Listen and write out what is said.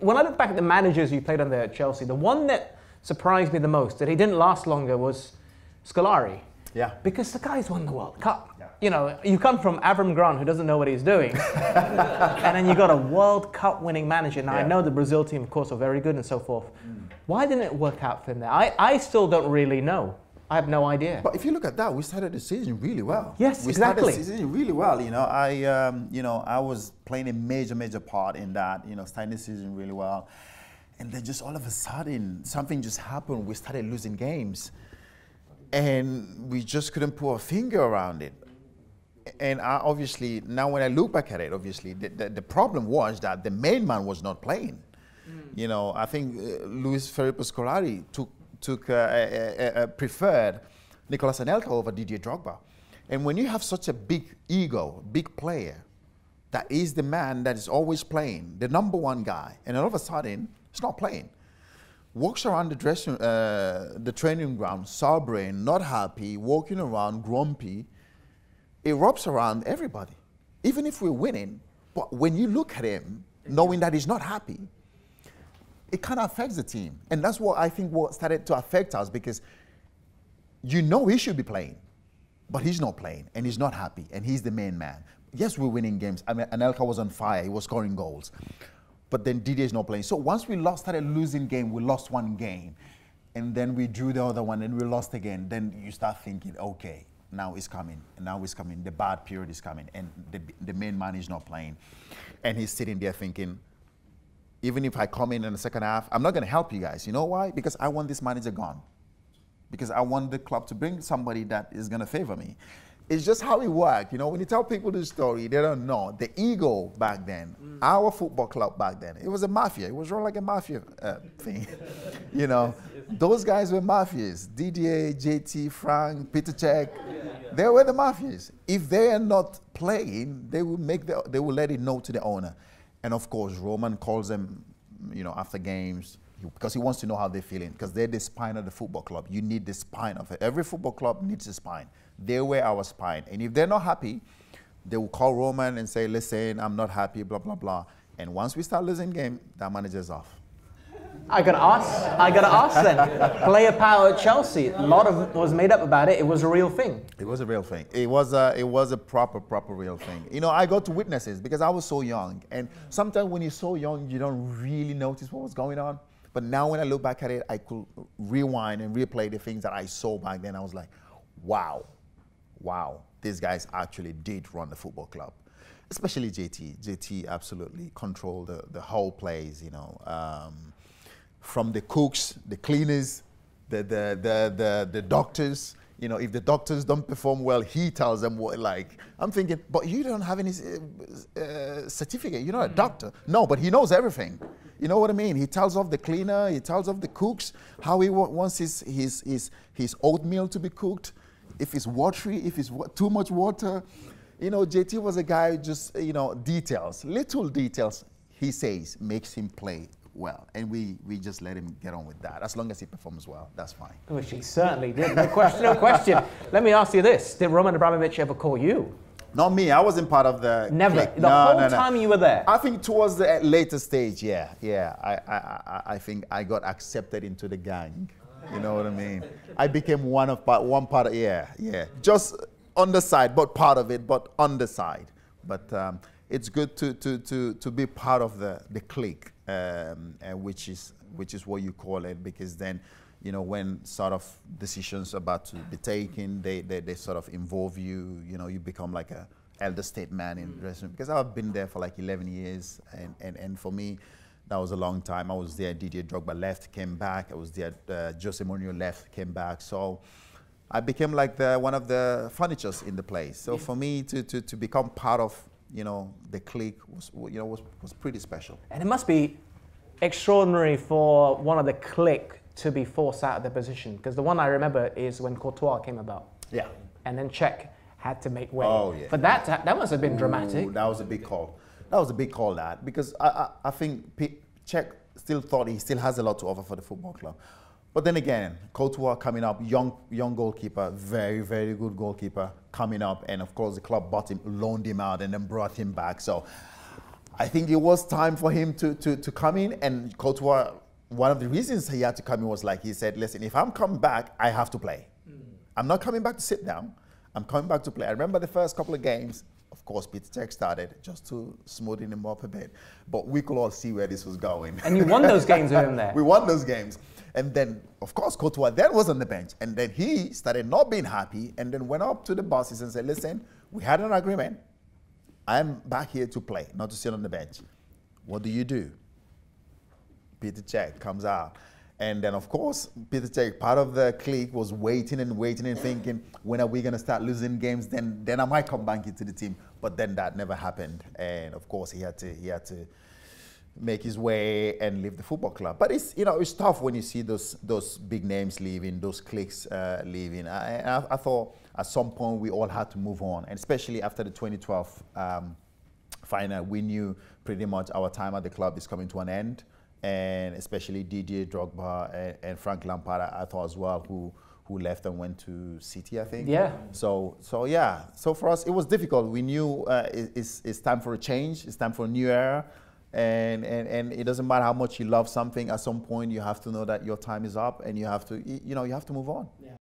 when I look back at the managers you played under at Chelsea, the one that surprised me the most, that he didn't last longer, was Scolari. Yeah. Because the guy's won the World Cup. Yeah. You know, you come from Avram Grant, who doesn't know what he's doing, and then you got a World Cup winning manager. Now, I know the Brazil team, of course, are very good and so forth. Why didn't it work out for him there? I still don't really know. I have no idea. But if you look at that, we started the season really well. Yes, we exactly. started the season really well. You know, I was playing a major part in that. You know, starting the season really well, and then just all of a sudden, something just happened. We started losing games, and we just couldn't put a finger around it. And obviously, now when I look back at it, obviously, the problem was that the main man was not playing. You know, I think Luis Felipe Scolari preferred Nicolas Anelka over Didier Drogba. And when you have such a big ego, big player, that is the man that is always playing, the #1 guy, and all of a sudden, he's not playing. Walks around the training ground, sober, not happy, walking around, grumpy. It rubs around everybody, even if we're winning. But when you look at him, knowing that he's not happy, it kind of affects the team. And that's what I think what started to affect us, because you know he should be playing, but he's not playing, and he's not happy, and he's the main man. Yes, we're winning games. I mean, Anelka was on fire. He was scoring goals. But then Didier's not playing. So once we started losing game, we lost one game, and then we drew the other one, and we lost again. Then you start thinking, okay, now it's coming, and now it's coming. The bad period is coming, and the main man is not playing. And he's sitting there thinking, even if I come in the second half, I'm not going to help you guys. You know why? Because I want this manager gone. Because I want the club to bring somebody that is going to favor me. It's just how it worked. You know, when you tell people this story, they don't know. The ego back then, our football club back then, it was a mafia. It was run like a mafia thing. You know, those guys were mafias. Didier, JT, Frank, Peter Cech, they were the mafias. If they are not playing, they will let it know to the owner. And of course, Roman calls them, you know, after games, because he wants to know how they're feeling, because they're the spine of the football club. You need the spine of it. Every football club needs a spine. They were our spine. And if they're not happy, they will call Roman and say, listen, I'm not happy, blah, blah, blah. And once we start losing game, that manager's off. I gotta ask then. Player power at Chelsea. A lot of it was made up about it. It was a real thing. It was a real thing. It was a proper real thing. You know, I got to witness it because I was so young. And sometimes when you're so young, you don't really notice what was going on. But now when I look back at it, I could rewind and replay the things that I saw back then. I was like, wow, these guys actually did run the football club. Especially JT. JT absolutely controlled the whole place, you know. From the cooks, the cleaners, the doctors. You know, if the doctors don't perform well, he tells them what, like, I'm thinking, but you don't have any certificate. You're not a doctor. No, but he knows everything. You know what I mean? He tells off the cleaner, he tells off the cooks, how he wants his oatmeal to be cooked, if it's watery, if it's too much water. You know, JT was a guy who just, you know, details, little details, he says, makes him play well, and we just let him get on with that. As long as he performs well, that's fine. Which he certainly did. No question. No question. Let me ask you this: did Roman Abramovich ever call you? Not me. I wasn't part of the. Never. clique. The whole time you were there. I think towards the later stage, yeah. I think I got accepted into the gang. You know what I mean? I became one part of, yeah. Just on the side, but part of it, but on the side. But it's good to be part of the clique, which is what you call it, because then, you know, when sort of decisions about to be taken, they sort of involve you. You know, you become like a elder statesman in the restaurant. Because I've been there for like 11 years, and for me, that was a long time. I was there. Didier Drogba left, came back. I was there. Jose Mourinho left, came back. So I became like one of the furnitures in the place. So for me to become part of, you know, the clique was pretty special. And it must be extraordinary for one of the clique to be forced out of their position, because the one I remember is when Courtois came about. Yeah. And then Cech had to make way. Oh, yeah. But that must have been dramatic. That was a big call. That was a big call, because I think Cech still thought he still has a lot to offer for the football club. But then again, Courtois coming up, young goalkeeper, very, very good goalkeeper coming up, and of course the club bought him, loaned him out, and then brought him back. So I think it was time for him to come in, and Courtois, one of the reasons he had to come in was like, he said, listen, if I'm coming back, I have to play. I'm not coming back to sit down. I'm coming back to play. I remember the first couple of games, of course, Peter Cech started just to smoothen him up a bit. But we could all see where this was going. And you won those games with him there. We won those games. And then, of course, Courtois then was on the bench. And then he started not being happy and then went up to the bosses and said, listen, we had an agreement. I'm back here to play, not to sit on the bench. What do? Peter Cech comes out. And then, of course, Peter Cech, part of the clique, was waiting and thinking, when are we going to start losing games? Then I might come back into the team. But then that never happened. And, of course, he had to make his way and leave the football club. But it's, you know, it's tough when you see those big names leaving, those cliques leaving. I thought at some point we all had to move on. And especially after the 2012 final, we knew pretty much our time at the club is coming to an end. And especially Didier Drogba and Frank Lampard, I thought as well, who left and went to City, I think. Yeah. So yeah. So for us, it was difficult. We knew it's time for a change. It's time for a new era. And it doesn't matter how much you love something. At some point, you have to know that your time is up, and you have to, you know, you have to move on. Yeah.